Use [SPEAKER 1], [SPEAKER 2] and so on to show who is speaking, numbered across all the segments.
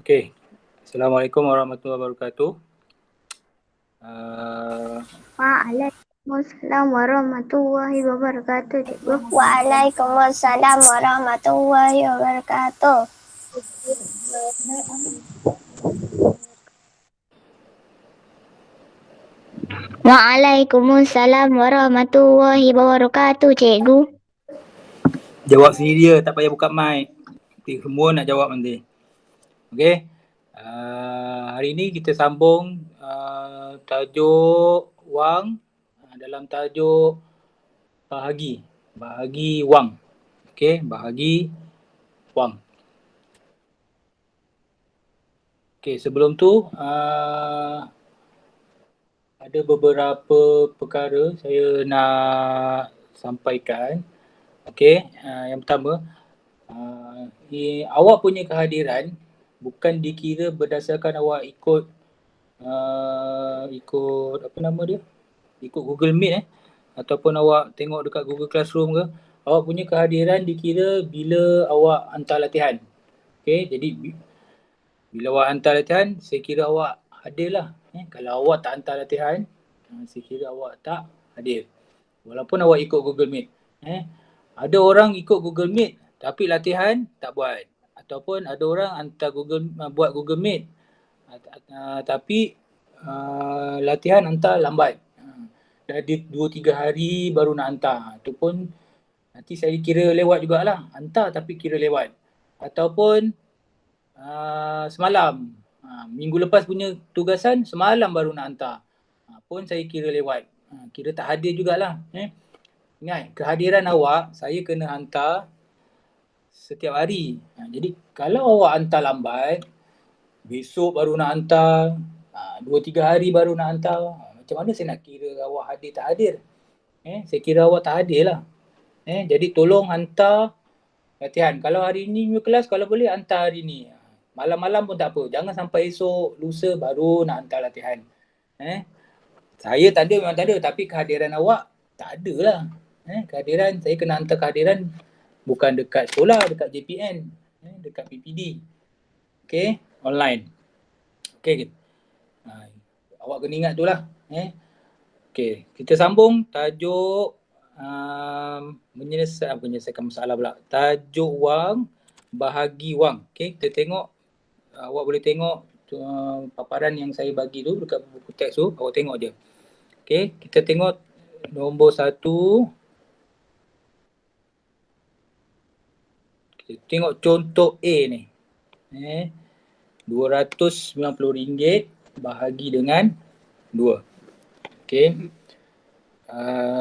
[SPEAKER 1] Okey. Assalamualaikum warahmatullahi wabarakatuh.
[SPEAKER 2] Waalaikumsalam warahmatullahi wabarakatuh, Cikgu.
[SPEAKER 3] Waalaikumsalam warahmatullahi wabarakatuh.
[SPEAKER 2] Waalaikumsalam warahmatullahi wabarakatuh, Cikgu.
[SPEAKER 1] Jawab sendiri dia, tak payah buka mic. Nanti semua nak jawab nanti. Okey. Hari ni kita sambung tajuk wang dalam tajuk bahagi. Bahagi wang. Okey, bahagi wang. Okey, sebelum tu ada beberapa perkara saya nak sampaikan. Okey, yang pertama, awak punya kehadiran bukan dikira berdasarkan awak ikut apa nama dia? Ikut Google Meet ataupun awak tengok dekat Google Classroom ke. Awak punya kehadiran dikira bila awak hantar latihan. Okey, jadi bila awak hantar latihan, saya kira awak hadir lah. Kalau awak tak hantar latihan, saya kira awak tak hadir. Walaupun awak ikut Google Meet. Ada orang ikut Google Meet tapi latihan tak buat. Ataupun ada orang hantar buat Google Meet tapi latihan hantar lambat. Dah 2-3 hari baru nak hantar. Itu pun nanti saya kira lewat jugalah. Hantar tapi kira lewat. Ataupun semalam. Minggu lepas punya tugasan semalam baru nak hantar. Pun saya kira lewat. Kira tak hadir jugalah. Ingat, kehadiran awak saya kena hantar setiap hari. Jadi kalau awak hantar lambat, besok baru nak hantar, 2-3 hari baru nak hantar, macam mana saya nak kira awak hadir tak hadir? Saya kira awak tak hadir lah. Jadi tolong hantar latihan. Kalau hari ni punya kelas, kalau boleh hantar hari ni. Malam-malam pun tak apa. Jangan sampai esok, lusa baru nak hantar latihan. Saya tak ada, memang tak ada. Tapi kehadiran awak tak ada lah. Kehadiran, saya kena hantar kehadiran bukan dekat sekolah, dekat JPN, dekat PPD. Okay, online. Okay, awak kena ingat tu lah. Okay, kita sambung tajuk menyelesaikan masalah pula. Tajuk wang, bahagi wang. Okay, kita tengok, awak boleh tengok paparan yang saya bagi tu dekat buku teks tu, awak tengok je. Okay, kita tengok nombor 1. Kita tengok contoh A ni. RM290 bahagi dengan 2. Okay.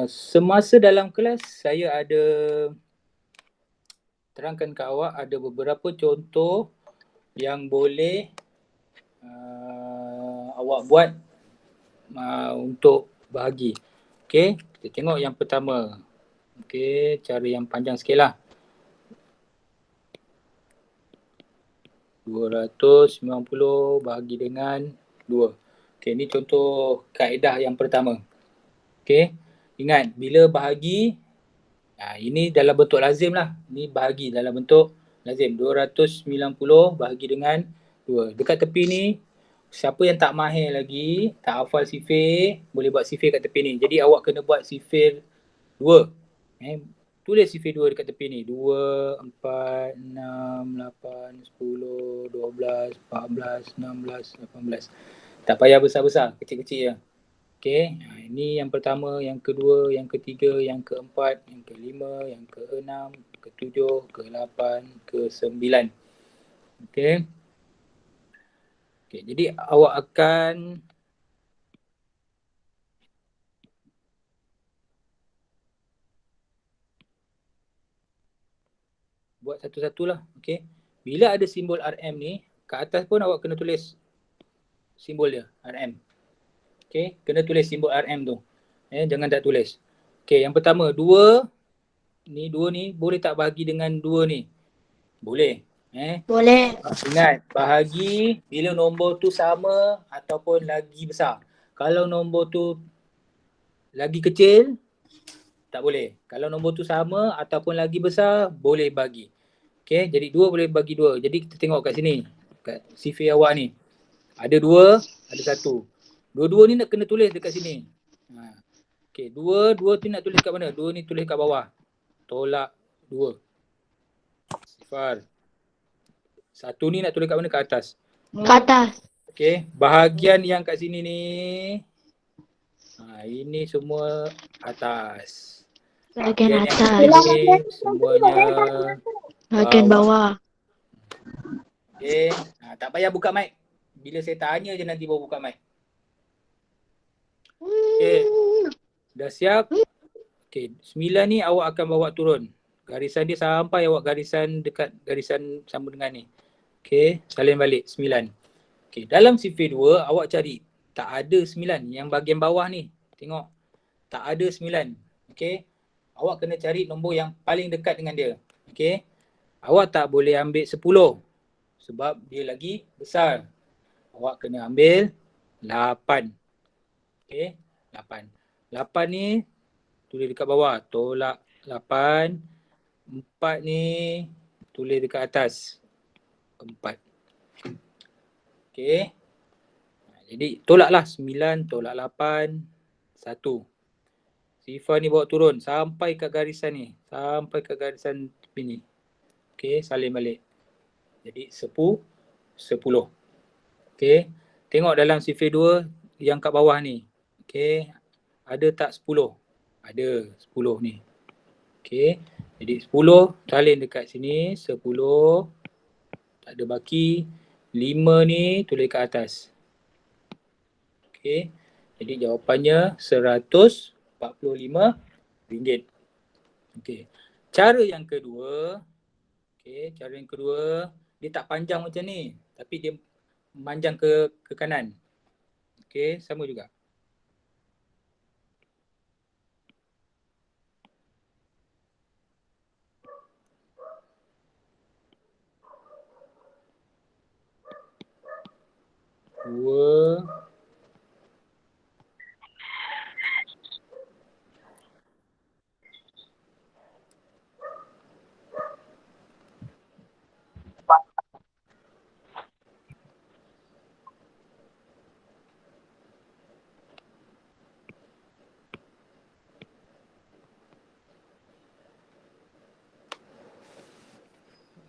[SPEAKER 1] Semasa dalam kelas saya ada terangkan ke awak ada beberapa contoh yang boleh awak buat untuk bahagi. Okay, kita tengok yang pertama. Okay, cara yang panjang sikit lah. 290 bahagi dengan 2. Okay, ni contoh kaedah yang pertama. Okay, ingat bila bahagi, ini dalam bentuk lazim lah. Ini bahagi dalam bentuk lazim. 290 bahagi dengan 2. Dekat tepi ni, siapa yang tak mahir lagi, tak hafal sifir, boleh buat sifir kat tepi ni. Jadi awak kena buat sifir 2. Tulis sifir 2 dekat tepi ni. 2, 4, 6, 8, 10, 12, 14, 16, 18. Tak payah besar-besar, kecil-kecil je. Okay, ini yang pertama, yang kedua, yang ketiga, yang keempat, yang kelima, yang keenam, ketujuh, ke-8, ke-9. Okay. Okay, jadi awak akan buat satu-satulah. Okay. Bila ada simbol RM ni, kat atas pun awak kena tulis simbol dia, RM. Okay, kena tulis simbol RM tu. Jangan tak tulis. Okay, yang pertama, 2 ni boleh tak bahagi dengan 2 ni? Boleh.
[SPEAKER 3] Boleh.
[SPEAKER 1] Ingat, bahagi bila nombor tu sama ataupun lagi besar. Kalau nombor tu lagi kecil, tak boleh. Kalau nombor tu sama ataupun lagi besar, boleh bagi. Okay, jadi 2 boleh bagi 2. Jadi kita tengok kat sini. kat CV awak ni. Ada 2, ada 1. Dua-dua ni nak kena tulis dekat sini. Okey, 2 tu nak tulis kat mana? 2 ni tulis kat bawah. Tolak 2. Sifar. 1 ni nak tulis kat mana? Kat atas.
[SPEAKER 2] Ke atas.
[SPEAKER 1] Okey, bahagian yang kat sini ni ini semua atas.
[SPEAKER 2] Bahagian
[SPEAKER 1] yang
[SPEAKER 2] atas.
[SPEAKER 1] ini semuanya
[SPEAKER 2] Bahagian bawah.
[SPEAKER 1] Okey, tak payah buka mic. Bila saya tanya je nanti baru buka mic. Okey. Dah siap? Okey, 9 ni awak akan bawa turun. Garisan dia sampai awak garisan dekat garisan sama dengan ni. Okey, salin balik 9. Okey, dalam CV 2 awak cari tak ada 9 yang bahagian bawah ni. Tengok. Tak ada 9. Okey. Awak kena cari nombor yang paling dekat dengan dia. Okey. Awak tak boleh ambil 10 sebab dia lagi besar. Awak kena ambil 8. Okey, 8. 8 ni tulis dekat bawah, tolak 8. 4 ni tulis dekat atas, 4. Okey. Jadi tolaklah 9, tolak 8, 1. Sifar ni bawa turun sampai kat garisan ni, sampai kat garisan tepi ni. Okey, salin balik. Jadi 10. Okey. Tengok dalam CV 2 yang kat bawah ni. Okey. Ada tak 10? Ada 10 ni. Okey. Jadi 10 salin dekat sini. 10. Tak ada baki. 5 ni tulis kat atas. Okey. Jadi jawapannya RM145. Okey. Cara yang kedua. Okey. Cara yang kedua. Dia tak panjang macam ni. Tapi dia memanjang ke kanan. Okey. Sama juga. Dua.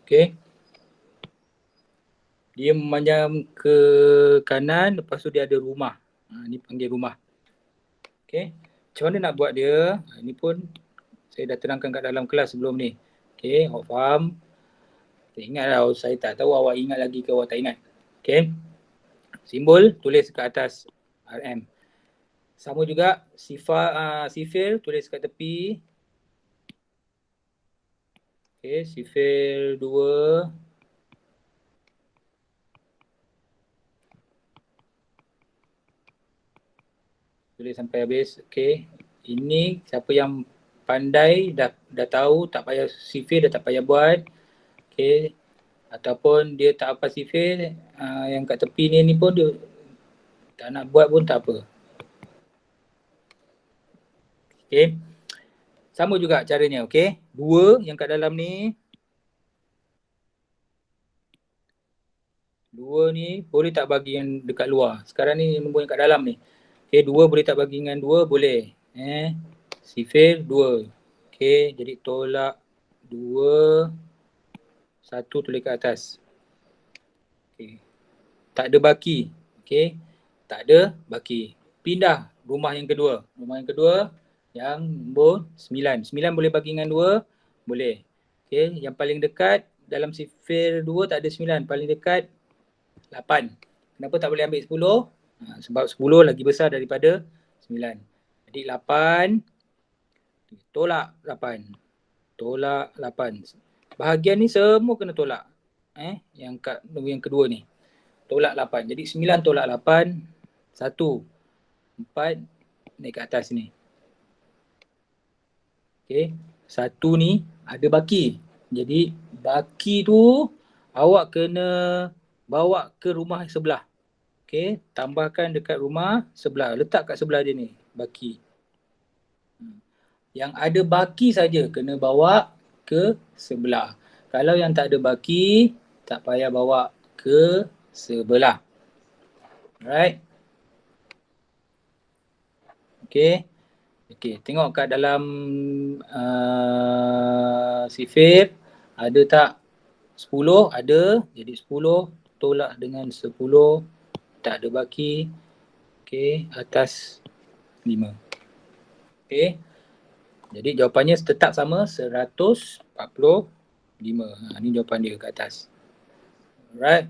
[SPEAKER 1] Okey. Dia memanjang ke kanan, lepas tu dia ada rumah. Ni panggil rumah. Okey. Macam mana nak buat dia? Ini pun saya dah terangkan kat dalam kelas sebelum ni. Okey, awak faham? Saya ingat lah, saya tak tahu awak ingat lagi ke awak tak ingat. Okey. Simbol tulis kat atas RM. Sama juga sifir tulis kat tepi. Okey, sifir 2. Tulis sampai habis. Okey. Ini siapa yang pandai dah tahu, tak payah sifir, dah tak payah buat. Okey. Ataupun dia tak apa sifir, yang kat tepi ni pun dia tak nak buat pun tak apa. Okey. Sama juga caranya, okey. 2 yang kat dalam ni. 2 ni boleh tak bagi yang dekat luar. Sekarang ni nombor yang kat dalam ni. Okey, 2 boleh tak bagi dengan 2? Boleh. Sifir 2. Okey, jadi tolak 2. 1 tulis kat atas. Okey. Tak ada baki. Okey. Tak ada baki. Pindah rumah yang kedua. Rumah yang kedua yang nombor 9. 9 boleh bagi dengan 2? Boleh. Okey, yang paling dekat dalam sifir 2 tak ada 9. Paling dekat 8. Kenapa tak boleh ambil 10? Sebab 10 lagi besar daripada 9. Jadi 8 tolak 8. Tolak 8. Bahagian ni semua kena tolak. Yang kat nombor yang kedua ni. Tolak 8. Jadi 9 tolak 8. 1. 4 naik ke atas ni. Okey. 1 ni ada baki. Jadi baki tu awak kena bawa ke rumah sebelah. Okey. Tambahkan dekat rumah sebelah. Letak kat sebelah dia ni. Baki. Yang ada baki saja kena bawa ke sebelah. Kalau yang tak ada baki, tak payah bawa ke sebelah. Alright. Okay. Okay, tengok kat dalam sifir ada tak 10? Ada. Jadi 10 tolak dengan 10, tak ada baki. Okay, atas 5. Okay. Jadi jawapannya tetap sama 145. Ni jawapan dia kat atas. Alright.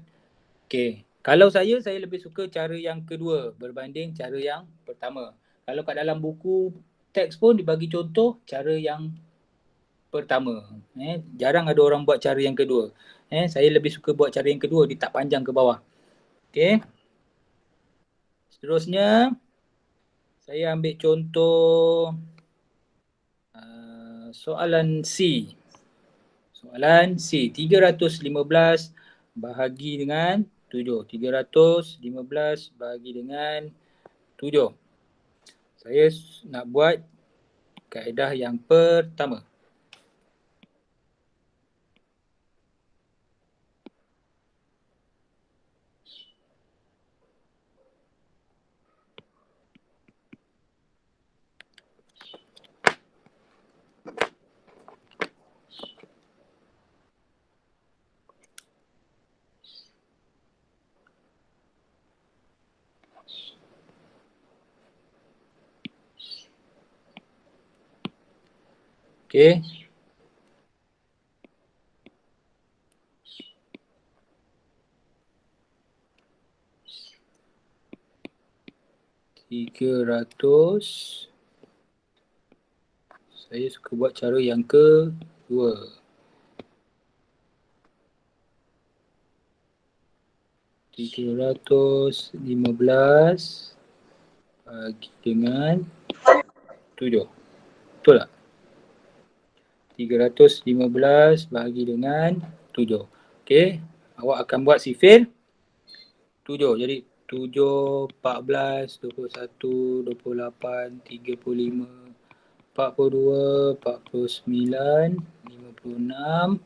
[SPEAKER 1] Okay. Kalau saya lebih suka cara yang kedua berbanding cara yang pertama. Kalau kat dalam buku teks pun dibagi contoh cara yang pertama. Jarang ada orang buat cara yang kedua. Saya lebih suka buat cara yang kedua, dia tak panjang ke bawah. Okay. Seterusnya, saya ambil contoh soalan C. Soalan C, 315 bahagi dengan 7. 315 bahagi dengan 7. Saya nak buat kaedah yang pertama. Okay. Saya suka buat cara yang kedua. 315 bagi dengan 7. Betul tak? 315 bahagi dengan 7. Okey, awak akan buat sifir 7. Jadi 7, 14, 21, 28, 35, 42, 49, 56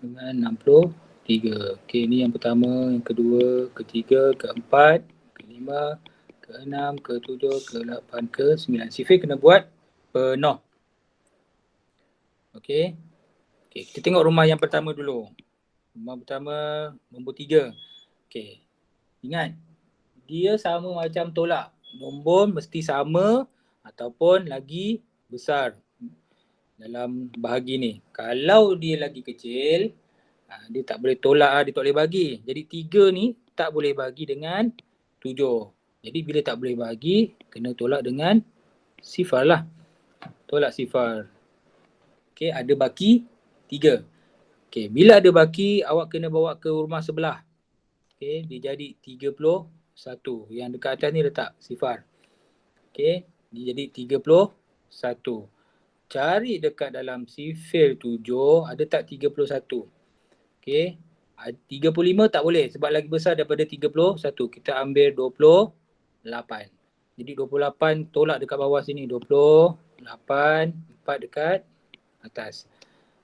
[SPEAKER 1] dengan 63. Okey, ni yang pertama, yang kedua, ketiga, keempat, kelima, keenam, ketujuh, ke-8, ke-9. Sifir kena buat penuh. Okey. Okey, kita tengok rumah yang pertama dulu. Rumah pertama nombor 3. Okey. Ingat, dia sama macam tolak. Nombor mesti sama ataupun lagi besar dalam bahagi ni. Kalau dia lagi kecil, dia tak boleh tolak, dia tak boleh bagi. Jadi 3 ni tak boleh bagi dengan 7. Jadi bila tak boleh bagi, kena tolak dengan sifar lah. Tolak sifar. Okey, ada baki 3. Okey, bila ada baki, awak kena bawa ke rumah sebelah. Okey, dia jadi 31. Yang dekat atas ni letak sifar. Okey, dia jadi 31. Cari dekat dalam sifir 7, ada tak 31? Okey, 35 tak boleh sebab lagi besar daripada 31. Kita ambil 28. Jadi 28 tolak dekat bawah sini. 28, 4 dekat atas.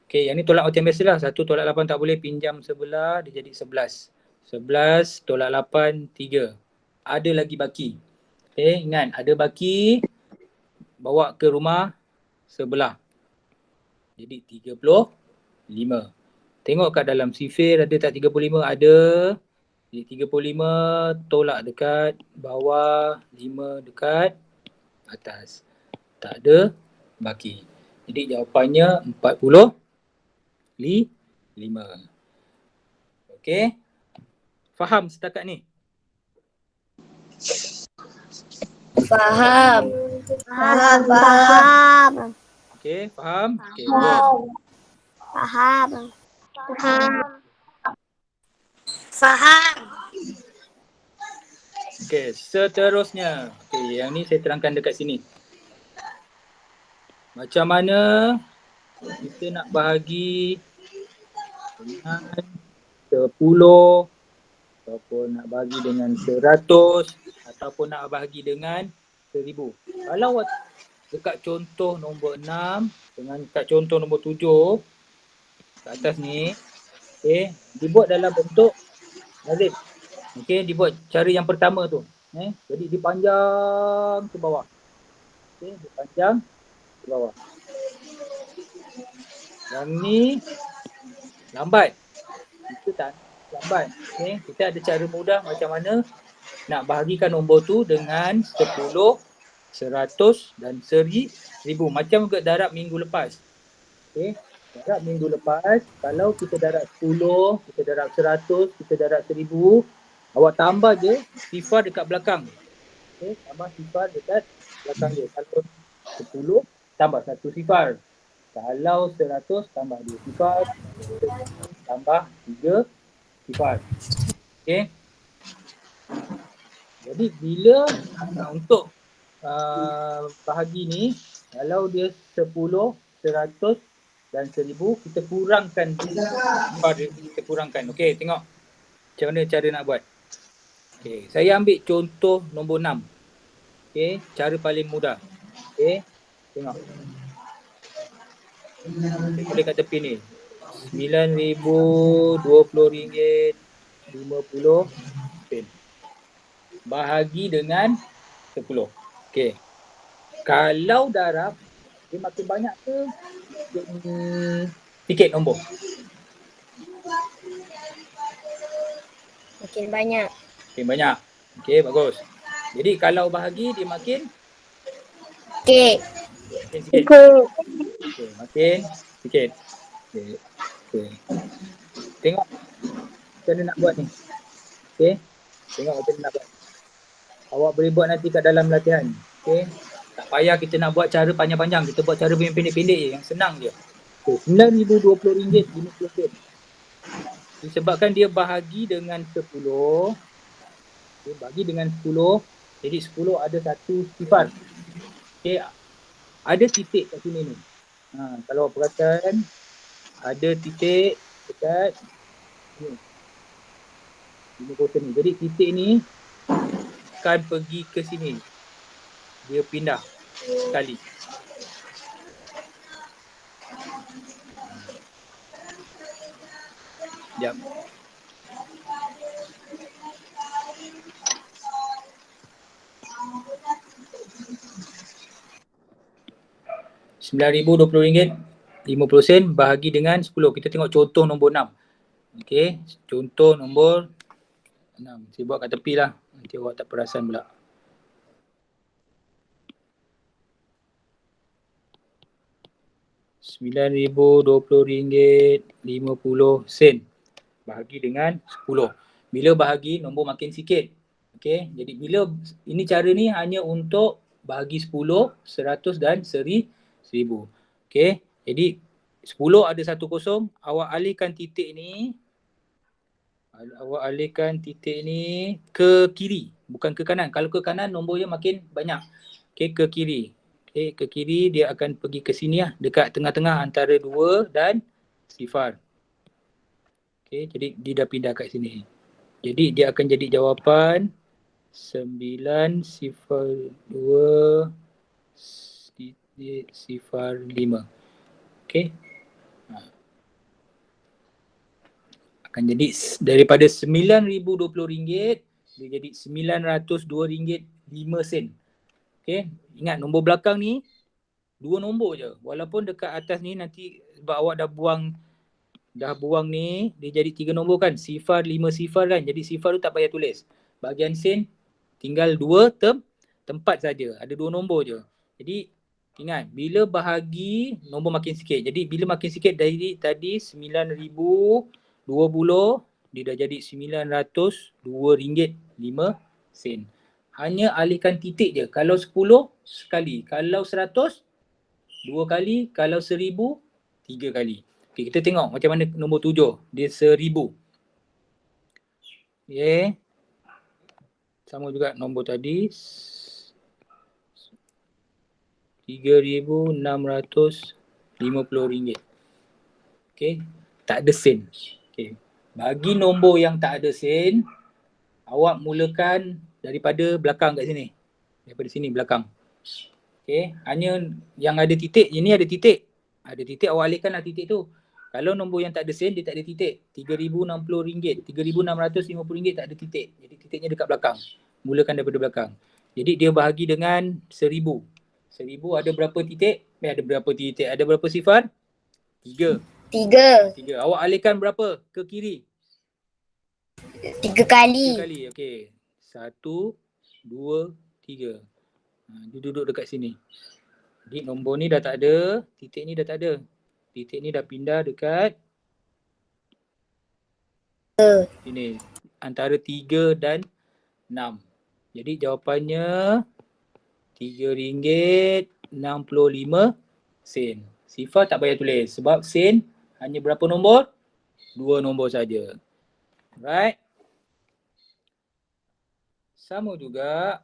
[SPEAKER 1] Okey, yang ni tolak macam biasalah. 1 tolak 8 tak boleh, pinjam sebelah, dia jadi 11. 11 tolak 8, 3. Ada lagi baki. Okey, ingat ada baki, bawa ke rumah sebelah. Jadi 35. Tengok kat dalam sifir ada tak 35? Ada. Jadi 35 tolak dekat bawah, 5 dekat atas. Tak ada baki. Jadi jawapannya 45. Okey. Faham setakat ni?
[SPEAKER 3] Faham. Faham.
[SPEAKER 1] Okey, faham? Okey, good.
[SPEAKER 3] Faham. Faham.
[SPEAKER 1] Okey, seterusnya. Okey, yang ni saya terangkan dekat sini. Macam mana kita nak bahagi dengan 10 ataupun nak bahagi dengan 100 ataupun nak bahagi dengan 1000. Kalau dekat contoh nombor 6 dengan dekat contoh nombor 7 kat atas ni, okey, dibuat dalam bentuk Nazim. Okey, dibuat cara yang pertama tu. Jadi dipanjang ke bawah. Okey, dipanjang ke bawah. Yang ni lambat. Itu tak lambat. Okey, kita ada cara mudah macam mana nak bahagikan nombor tu dengan 10, 100 dan 1000. Macam juga darab minggu lepas. Okey, darab minggu lepas, kalau kita darab 10, kita darab 100, kita darab 1000, awak tambah je sifar dekat belakang. Okey, tambah sifar dekat belakang dia. Kalau 10 tambah 1 sifar. Kalau 100 tambah 2 sifar, tambah 3 sifar. Okey. Jadi bila untuk bahagi ni, kalau dia 10, 100 dan 1000, kita kurangkan sifar dia, kita kurangkan. Okey, tengok macam mana cara nak buat. Okey, saya ambil contoh nombor 6. Okey, cara paling mudah. Okey, tengok. Boleh kat tepi ni. RM9,020.50 bahagi dengan 10. Okey. Kalau darab, dia makin banyak ke sikit nombor?
[SPEAKER 3] Makin banyak.
[SPEAKER 1] Makin banyak. Okey, bagus. Jadi kalau bahagi dia makin
[SPEAKER 3] Okey.
[SPEAKER 1] sikit. Okey, makin sikit. Okey. Okey. Tengok macam mana nak buat ni. Okey. Tengok macam mana nak buat. Awak boleh buat nanti kat dalam latihan. Okey. Tak payah kita nak buat cara panjang-panjang. Kita buat cara yang pendek-pendek je. Yang senang je. Okay. RM9,020.50. Disebabkan dia bahagi dengan 10. Okay, bagi dengan 10. Jadi 10 ada satu sifar. Okay. Ada titik kat sini ni. Kalau perasan, ada titik dekat ni. Ini kotak ni. Jadi titik ni akan pergi ke sini. Dia pindah sekali. Sekejap. RM9,020.50 bahagi dengan 10. Kita tengok contoh nombor 6. Okey, contoh nombor 6. Saya buat kat tepi lah. Nanti awak tak perasan pula. RM9,020.50 bahagi dengan 10. Bila bahagi, nombor makin sikit. Okey, jadi bila ini cara ni hanya untuk bahagi 10, 100 dan 1000. Okey, jadi 10 ada 1 kosong, awak alihkan titik ni. Awak alihkan titik ni ke kiri, bukan ke kanan. Kalau ke kanan nombornya makin banyak. Okey, ke kiri. Okey, ke kiri dia akan pergi ke sini lah, dekat tengah-tengah antara 2 dan sifar. Okey, jadi dia dah pindah kat sini. Jadi dia akan jadi jawapan 902.05. Okey. Akan jadi daripada RM9,020 dia jadi RM902.05. Okey, ingat nombor belakang ni 2 nombor je. Walaupun dekat atas ni nanti sebab awak dah buang ni, dia jadi 3 nombor kan. Sifar, 5 sifar kan. Jadi sifar tu tak payah tulis. Bahagian sen tinggal 2 tempat saja. Ada 2 nombor je. Jadi ingat, bila bahagi nombor makin sikit. Jadi bila makin sikit dari tadi 9,020, dia dah jadi RM902.05. Hanya alihkan titik je. Kalau 10 sekali, kalau 100 2 kali, kalau 1000 3 kali. Okey, kita tengok macam mana nombor 7. Dia 1000. Okey. Sama juga nombor tadi. RM3,650. Okey, tak ada sen. Okey. Bagi nombor yang tak ada sen, awak mulakan daripada belakang kat sini. Daripada sini belakang. Okey, hanya yang ada titik, ini ada titik. Ada titik, awak alihkanlah titik tu. Kalau nombor yang tak ada sen, dia tak ada titik. RM3,060, RM3,650 tak ada titik. Jadi titiknya dekat belakang. Mulakan daripada belakang. Jadi dia bahagi dengan 1,000. 1,000 ada berapa titik? Ada berapa titik? Ada berapa sifar? 3.
[SPEAKER 3] 3.
[SPEAKER 1] Awak alihkan berapa ke kiri?
[SPEAKER 3] 3
[SPEAKER 1] 3
[SPEAKER 3] kali.
[SPEAKER 1] kali. Okey. 1, 2, 3. Dia duduk dekat sini. Jadi nombor ni dah tak ada. Titik ni dah tak ada. Titik ni dah pindah dekat sini. Antara 3 dan 6. Jadi jawapannya RM3.65. Sifar tak payah tulis sebab sen hanya berapa nombor? 2 nombor saja. Right? Sama juga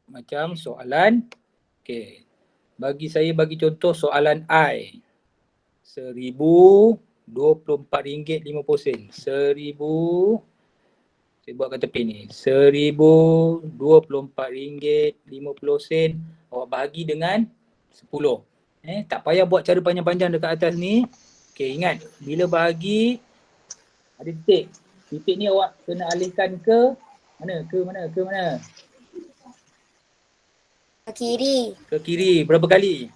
[SPEAKER 1] macam soalan. Okey. Bagi contoh soalan I. RM1,024.50. Saya buat kat tepi ni. RM1,024.50. Awak bahagi dengan 10. Tak payah buat cara panjang-panjang dekat atas ni. Okey, ingat. Bila bahagi, ada titik. Titik ni awak kena alihkan ke mana? Ke mana?
[SPEAKER 3] Ke kiri.
[SPEAKER 1] Ke kiri. Berapa kali?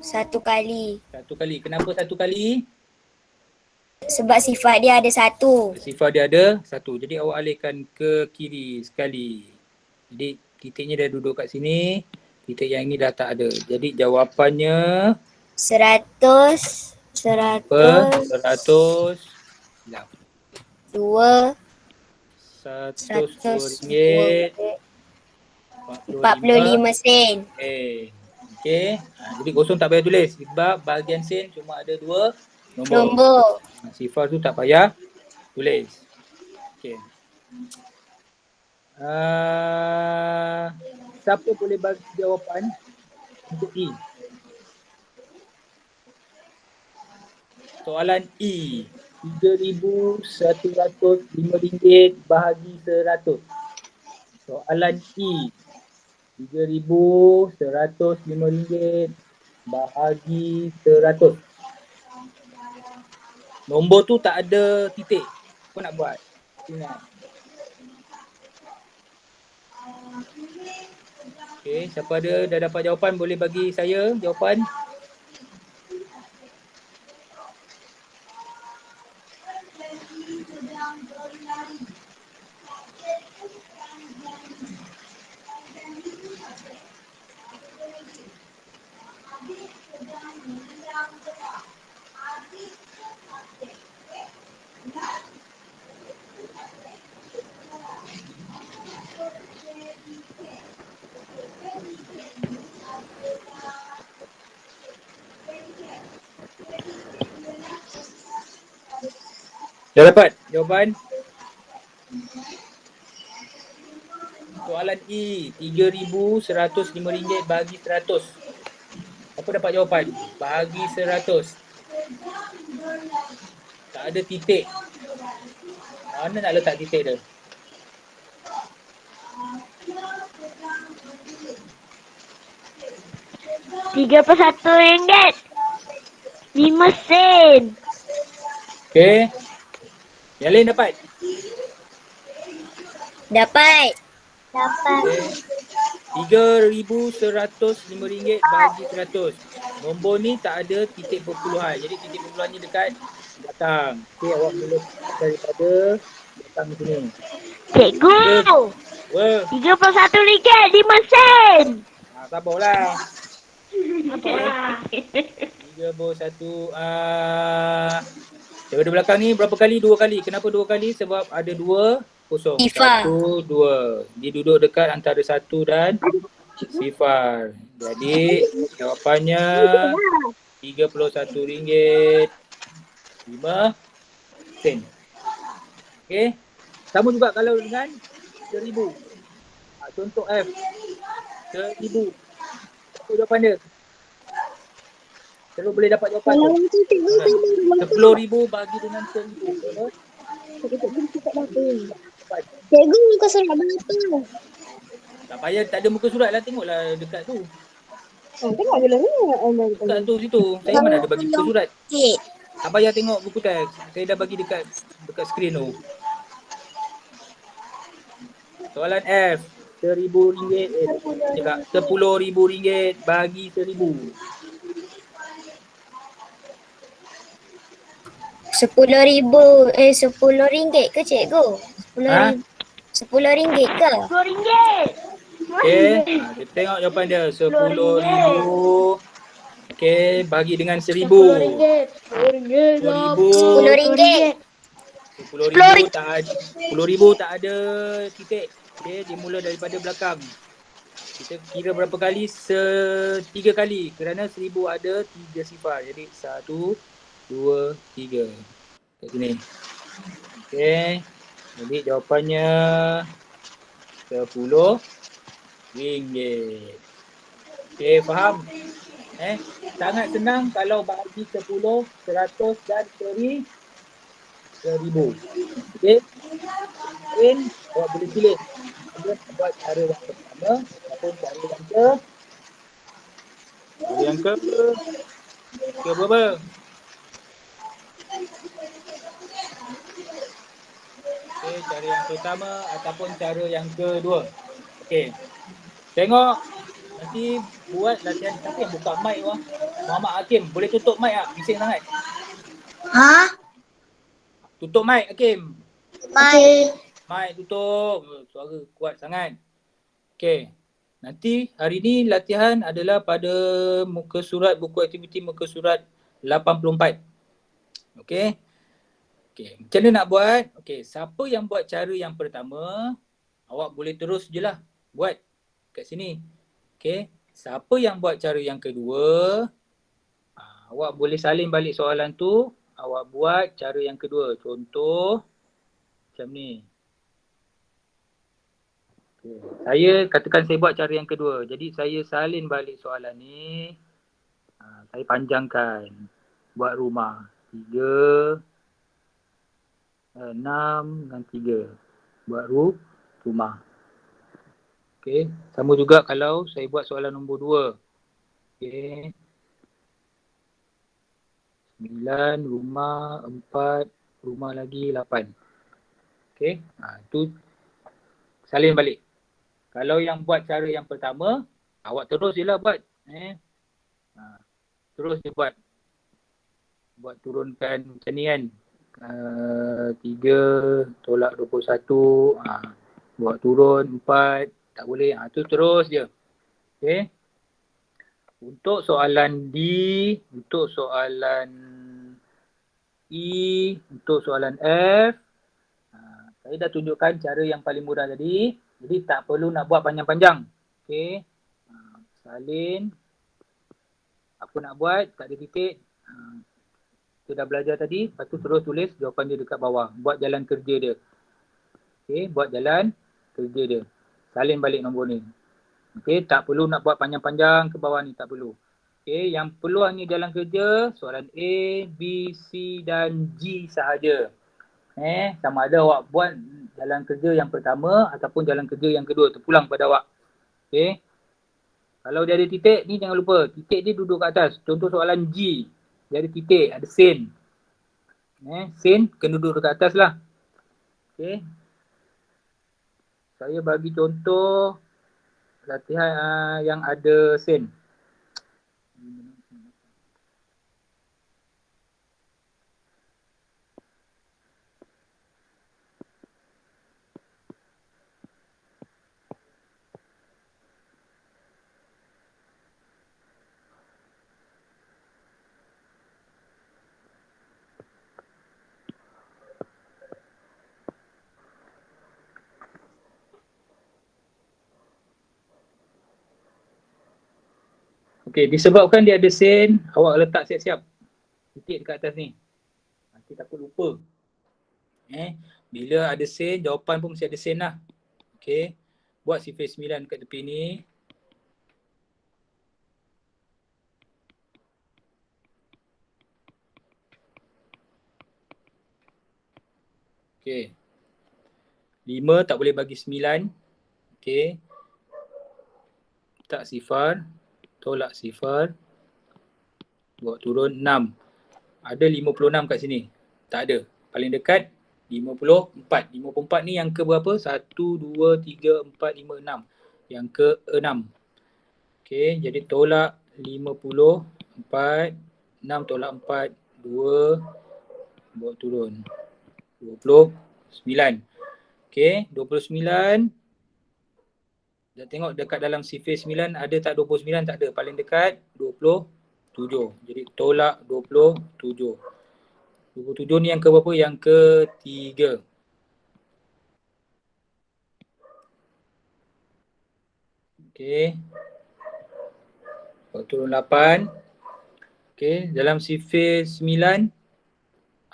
[SPEAKER 3] 1 kali.
[SPEAKER 1] 1 kali. Kenapa 1 kali?
[SPEAKER 3] Sebab sifat dia ada 1.
[SPEAKER 1] Sifar dia ada 1. Jadi awak alihkan ke kiri sekali. Jadi titiknya dah duduk kat sini. Titik yang ni dah tak ada. Jadi jawapannya
[SPEAKER 3] 100. 100. 2.
[SPEAKER 1] RM102.45.
[SPEAKER 3] 45 sen.
[SPEAKER 1] Okey. Jadi kosong tak payah tulis sebab bahagian sen cuma ada 2 nombor.
[SPEAKER 3] Nombor.
[SPEAKER 1] Sifar tu tak payah tulis. Okey. Siapa boleh bagi jawapan untuk E? Soalan E. RM3,105 bahagi 100. Soalan E. RM3,105 bahagi 100. Nombor tu tak ada titik. Apa nak buat? Ingat. Okey, siapa ada dah dapat jawapan boleh bagi saya jawapan. Dah dapat jawapan? Soalan E, RM3,105 bahagi 100. Apa dapat jawapan? Bahagi 100. Tak ada titik. Mana nak letak titik dia?
[SPEAKER 2] RM31.05.
[SPEAKER 1] Okey. Yang lain dapat?
[SPEAKER 3] Dapat.
[SPEAKER 1] RM3,105 bahagi 100. Nombor ni tak ada titik perpuluhan. Jadi titik perpuluhannya dekat belakang. Okey, awak boleh daripada belakang sini.
[SPEAKER 2] Cikgu,
[SPEAKER 1] Wah,
[SPEAKER 2] RM31.05.
[SPEAKER 1] sabarlah.
[SPEAKER 2] Apa?
[SPEAKER 1] 31 daripada belakang ni berapa kali? 2 kali. Kenapa 2 kali? Sebab ada 2 kosong.
[SPEAKER 3] Sifar.
[SPEAKER 1] 1, 2. Dia duduk dekat antara 1 dan sifar. Jadi jawapannya RM31.05. Okey. Sama juga kalau dengan 1,000. Contoh F. 1,000. Apa jawapan dia? Kalau boleh dapat jawapan tu. RM10,000 bagi dengan RM1,000.
[SPEAKER 3] Cikgu muka surat berapa?
[SPEAKER 1] Tak payah, tak ada muka surat lah, tengoklah dekat tu.
[SPEAKER 3] Tengok je lah ni.
[SPEAKER 1] Dekat tu situ. Saya mana ada bagi buku surat.
[SPEAKER 3] Cik.
[SPEAKER 1] Tak payah tengok buku teks. Saya dah bagi dekat skrin tu. Soalan F. RM1,000. Cakap RM10,000 bagi RM1,000.
[SPEAKER 3] 10,000. 10 ringgit ke cikgu? 10
[SPEAKER 1] Ha?
[SPEAKER 3] ringgit. 10 ringgit ke?
[SPEAKER 2] RM10.
[SPEAKER 1] Okey. Kita tengok jawapan dia. RM10,000. Okey. Bagi dengan RM1,000. RM10,000.
[SPEAKER 3] 10 ringgit.
[SPEAKER 1] RM10,000 tak ada. RM10,000 tak ada titik. Okey. Dia mula daripada belakang. Kita kira berapa kali? 3 kali. Kerana 1,000 ada 3 sifar. Jadi 1, 2, 3. Kat sini. Okey. Jadi jawapannya RM10. Okey, faham? Sangat senang kalau bagi 10, 100 dan 1,000. Okey. Mungkin awak boleh pilih. Ada buat cara yang pertama ataupun cara yang ke berapa? Okey, cara yang pertama ataupun cara yang kedua. Okey. Tengok. Nanti buat latihan. Siapa yang buka mic tu? Muhammad Hakim. Boleh tutup mic tak? Bising sangat.
[SPEAKER 3] Ha?
[SPEAKER 1] Tutup mic Hakim.
[SPEAKER 3] Mai.
[SPEAKER 1] Mic tutup. Suara kuat sangat. Okey. Nanti hari ni latihan adalah pada muka surat, buku aktiviti muka surat 84. Okey. Okey. Macam mana nak buat? Okey. Siapa yang buat cara yang pertama, awak boleh terus je lah buat kat sini. Okey. Siapa yang buat cara yang kedua, awak boleh salin balik soalan tu, awak buat cara yang kedua. Contoh macam ni. Okay. Saya katakan saya buat cara yang kedua. Jadi saya salin balik soalan ni. Saya panjangkan. Buat rumah. 3, 6 dan 3. Buat rumah. Okey. Sama juga kalau saya buat soalan nombor 2. Okey. 9, rumah, 4, rumah lagi 8. Okey. Itu salin balik. Kalau yang buat cara yang pertama, awak terus je lah buat. Terus je buat. Buat turunkan macam ni kan. 3 tolak 21. Buat turun 4. Tak boleh. Tu terus je. Okay. Untuk soalan D, untuk soalan E, untuk soalan F, saya dah tunjukkan cara yang paling mudah tadi. Jadi tak perlu nak buat panjang-panjang. Okay. Salin. Apa nak buat, tak ada titik. Kita dah belajar tadi. Lepas tu terus tulis jawapan dia dekat bawah. Buat jalan kerja dia. Okay. Buat jalan kerja dia. Salin balik nombor ni. Okay. Tak perlu nak buat panjang-panjang ke bawah ni. Tak perlu. Okay. Yang perlu hanya jalan kerja. Soalan A, B, C dan G sahaja. Sama ada awak buat jalan kerja yang pertama ataupun jalan kerja yang kedua, terpulang pada awak. Okay. Kalau dia ada titik ni jangan lupa, titik dia duduk kat atas. Contoh soalan G, dia ada titik, ada sen. Sen kena duduk dekat atas lah. Okay. Saya bagi contoh latihan yang ada sen. Okey, disebabkan dia ada sen, awak letak siap-siap titik dekat atas ni. Nanti takut lupa. Bila ada sen, jawapan pun mesti ada sen lah. Okey, buat sifar 9 kat tepi ni. Okey. 5 tak boleh bagi 9. Okey. Tak sifar. tolak 0. Bawa turun 6. Ada 56 kat sini. Tak ada. Paling dekat 54. 54 ni yang ke berapa? 1, 2, 3, 4, 5, 6. Yang ke 6. Okey, jadi tolak 54. 6 tolak 4. 2. Bawa turun 29. Okey, 29. Dah tengok dekat dalam sifir 9 ada tak 29? Tak ada. Paling dekat 27. Jadi tolak 27. 27 ni yang ke berapa? Yang ketiga. Okey. Bawa turun 8. Okey, dalam sifir 9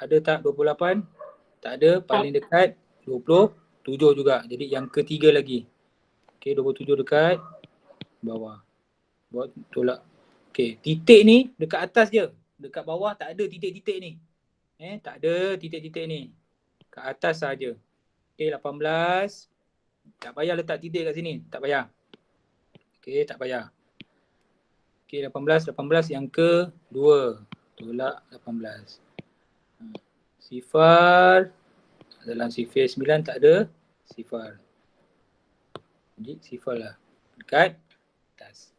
[SPEAKER 1] ada tak 28? Tak ada. Paling dekat 27 juga. Jadi yang ketiga lagi. Okey, 27 dekat bawah. Buat tolak. Okey, titik ni dekat atas je. Dekat bawah tak ada titik-titik ni. Tak ada titik-titik ni. Kat atas saja. Okey, 18. Tak payah letak titik kat sini. Tak payah. Okey, tak payah. Okey, 18. 18 yang kedua. Tolak 18. 0. Dalam sifir 9 tak ada 0. Jadi 0 lah. Dekat atas.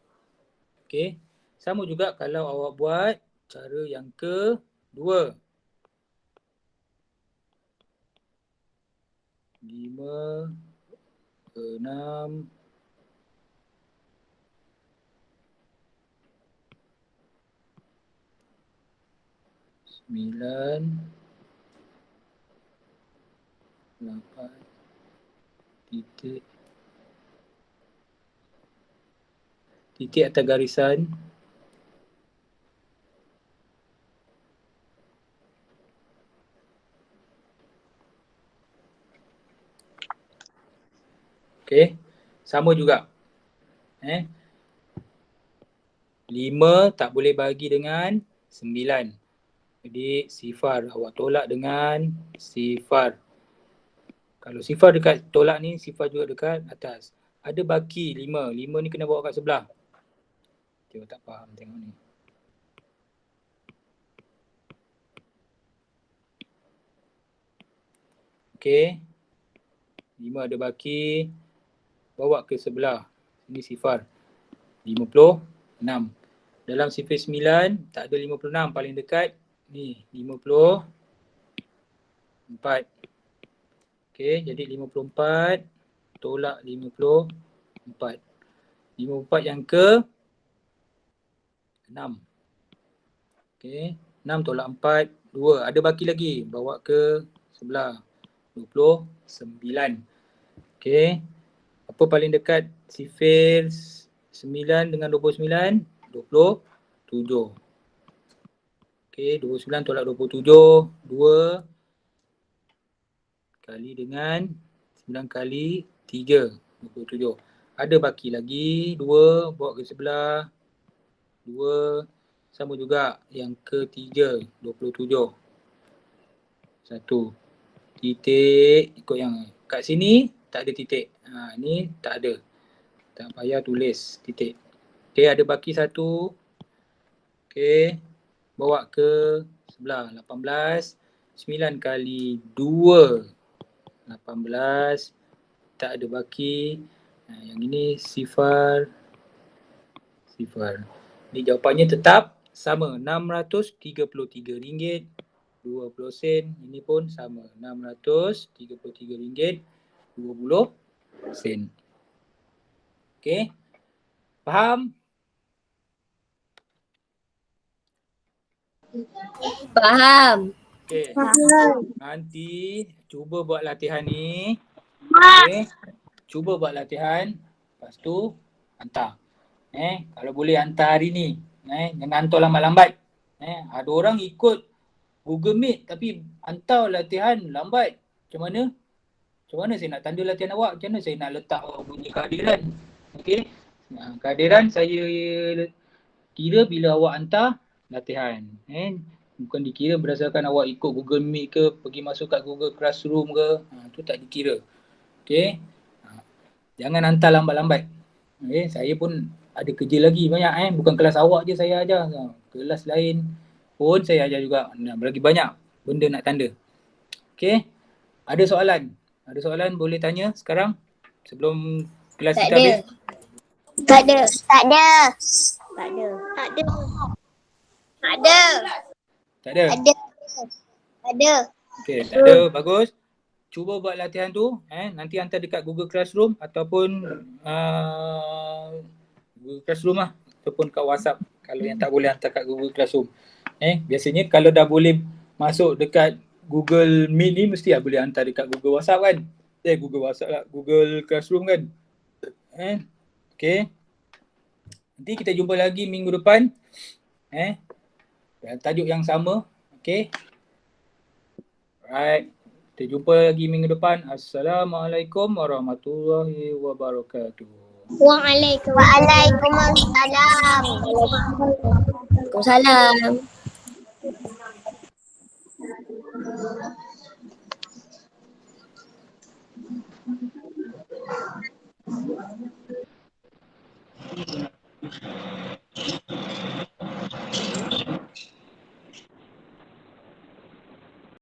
[SPEAKER 1] Okey. Sama juga kalau awak buat cara yang kedua. 5, 6, 9, 8, titik. Titik atas garisan. Okey. Sama juga. 5 tak boleh bagi dengan 9. Jadi 0. Awak tolak dengan 0. Kalau 0 dekat tolak ni, 0 juga dekat atas. Ada baki 5. 5 ni kena bawa kat sebelah. Tengok tak faham tengok ni. Okey. 5 ada baki. Bawa ke sebelah. Ini 0. 56. Dalam sifir 9 tak ada 56. Paling dekat ni 54. Okey, jadi 54 tolak 54. 54 yang ke 6. Okey, 6 tolak 4, 2. Ada baki lagi. Bawa ke sebelah. 29. Okey. Apa paling dekat sifir 9 dengan 29? 27. Okey, 29 tolak 27. 2 kali dengan 9 kali 3. 27. Ada baki lagi. 2 bawa ke sebelah. 2. Sama juga yang ketiga. 27. 1. Titik. Ikut yang kat sini tak ada titik. Ni tak ada. Tak payah tulis titik. Okey, ada baki 1. Okey. Bawa ke sebelah. 18. 9 kali 2. 18. Tak ada baki. Yang ini 0. 0. Ni jawapannya tetap sama. RM633.20. Ini pun sama. RM633.20. Okey. Faham?
[SPEAKER 3] Faham.
[SPEAKER 1] Okey. Nanti cuba buat latihan ni. Okey. Cuba buat latihan. Lepas tu hantar. Kalau boleh hantar hari ni. Jangan hantar lambat-lambat. Ada orang ikut Google Meet tapi hantar latihan lambat. Macam mana? Macam mana saya nak tanda latihan awak? Macam mana saya nak letak awak punya kehadiran? Okey. Kehadiran saya kira bila awak hantar latihan. Bukan dikira berdasarkan awak ikut Google Meet ke, pergi masuk kat Google Classroom ke. Tu tak dikira. Okey. Jangan hantar lambat-lambat. Okey, saya pun ada kerja lagi banyak bukan kelas awak je saya ajar. Kelas lain pun saya ajar juga. Lagi banyak benda nak tanda. Okey. Ada soalan? Ada soalan boleh tanya sekarang sebelum kelas
[SPEAKER 3] Tak
[SPEAKER 1] kita
[SPEAKER 3] ada.
[SPEAKER 1] habis?
[SPEAKER 2] Tak ada.
[SPEAKER 3] Tak ada.
[SPEAKER 2] Tak ada.
[SPEAKER 3] Tak ada. Tak ada.
[SPEAKER 1] Tak ada?
[SPEAKER 3] Ada. Ada.
[SPEAKER 1] Okey, tak ada. Bagus. Cuba buat latihan tu. Nanti hantar dekat Google Classroom ataupun Google Classroom lah. Ataupun kat WhatsApp. Kalau yang tak boleh hantar kat Google Classroom. Biasanya kalau dah boleh masuk dekat Google Meet ni mesti lah boleh hantar dekat Google WhatsApp kan. Google WhatsApp lah. Google Classroom kan. Okey. Nanti kita jumpa lagi minggu depan. Tajuk yang sama. Okey. Alright. Kita jumpa lagi minggu depan. Assalamualaikum warahmatullahi wabarakatuh.
[SPEAKER 3] Waalaikumsalam. Waalaikumsalam.